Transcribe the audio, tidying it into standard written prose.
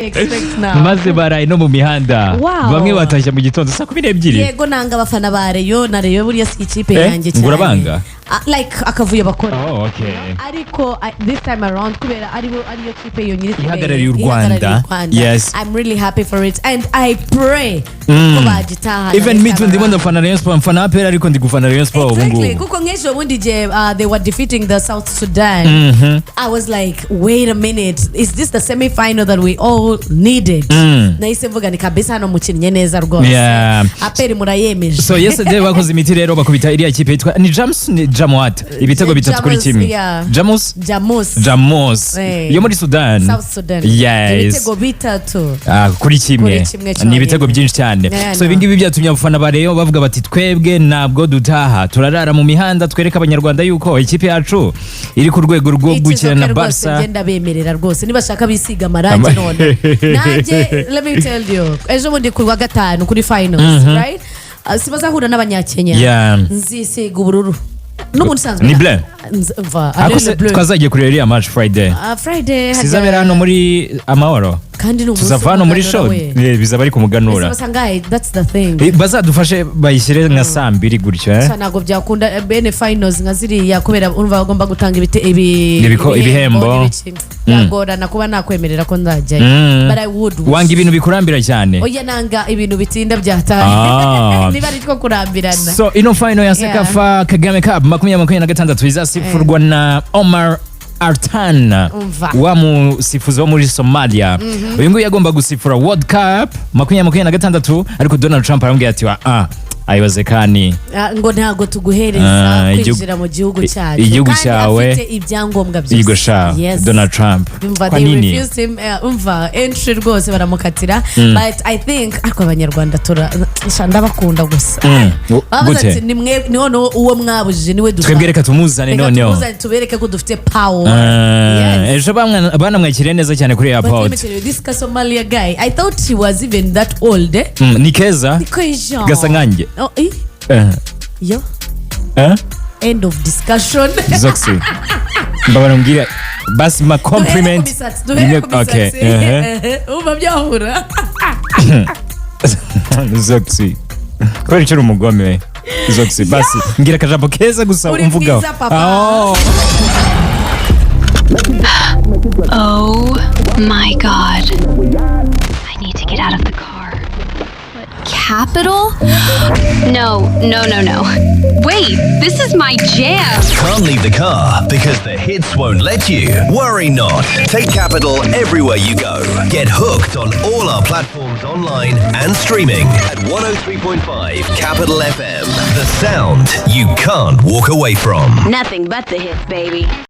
expect now. maze baraye no mu mihanda. Wow. Bamwe batashya mu gitondo saa 12. Yego nanga abafana ba Rayon na Rayon buriya si ikipe yanjye cyane. Ngurabanga. Like akavuye bakora. Oh, okay. Ariko this time around kubera ariyo kipe yonyine ihagarariye u Rwanda. Yes. I'm really happy for it and I pray ko bagitaha. Even me too ndibona fana Rayon Sport, mfana APR ariko ndi gufana Rayon Sport ubu ngubu. Exactly. Kuko ngejo bundi je they were defeating the South Sudan. I was like, wait a minute, is this the semi-final that we all needed? Nahise mvuga ni kabisa hano mukinnye neza rwose. Yeah. APR murayemeje. So yesterday bakoze imiti rero bakubita iriya kipe yitwa ni Jamus ni Jamwat ibitego bitatu kuri kimwe. Jamus yo muri Sudan. South Sudan. Yes. Ibitego bitatu kuri kimwe ni ibitego byinshi cyane. So ibingibi byatumye abafana ba Rayon bavuga bati twebwe ntabwo dutaha turarara mu mihanda twereka abanyarwanda yuko ikipe yacu iri ku rwego rwo gukina na Barca. Ngenda bemerera rwose nibashaka bisiga amarangi none. Nanjye let me tell you ejo bundi ku wa gatanu kuri finals right sibazahura n'abanyakenya nzisiga ubururu n'ubundi sanzwe ni bleu twazagiye kureba iriya match Friday sizabera hano muri Amahoro kandi n'umunsi tuzavana muri show bizaba ari kumuganura basangaye. That's the thing bazadufashe bayishyire nka saa 2 gutyo ntabwo byakunda bene finals nka ziriya kubera urumva bagomba gutanga ibihembo yagorana kuba nakwemerera ko nzajyayo but I would wanga ibintu bikurambira cyane. Oya nanga ibintu bitinda byataye niba ari two kurambirana. So ino final ya Sekafa Kagame Cup 2026 izasifurwa na Omar Artan wa musifuzi wo muri Somalia. Uyu nguyu yagomba gusifura World Cup 2026 ariko Donald Trump arambwira ati ayibazekani ngo ntago tuguhereza kwinjira mu gihugu cyacu igihugu cyawe afite ibyangombwa byose. Yes. Donald Trump kwa nini refused him entry rwose baramukatira but I think ariko abanyarwanda ndabakunda gusa bavuze nimwe noneho uwo mwabujije niwe dushaka twebwe reka tumuzane noneho tubereke ko dufite power. Ejo bana mwakiriye neza cyane kuri airport. This Somalia guy I thought he was even that old. Ni keza gasa nkanjye. Yo. End of discussion. Zoxy. Mbabara mbwira basi ma compliment. Okay. Uba byahura. Zoxy. Kweli cyari umugome. Zoxy basi ngira kajambo keza gusa umvugaho. Oh my god. I need to get out of the car. Capital? No. Wait, this is my jam. Can't leave the car because the hits won't let you? Worry not. Take Capital everywhere you go. Get hooked on all our platforms online and streaming at 103.5 Capital FM. The sound you can't walk away from. Nothing but the hits, baby.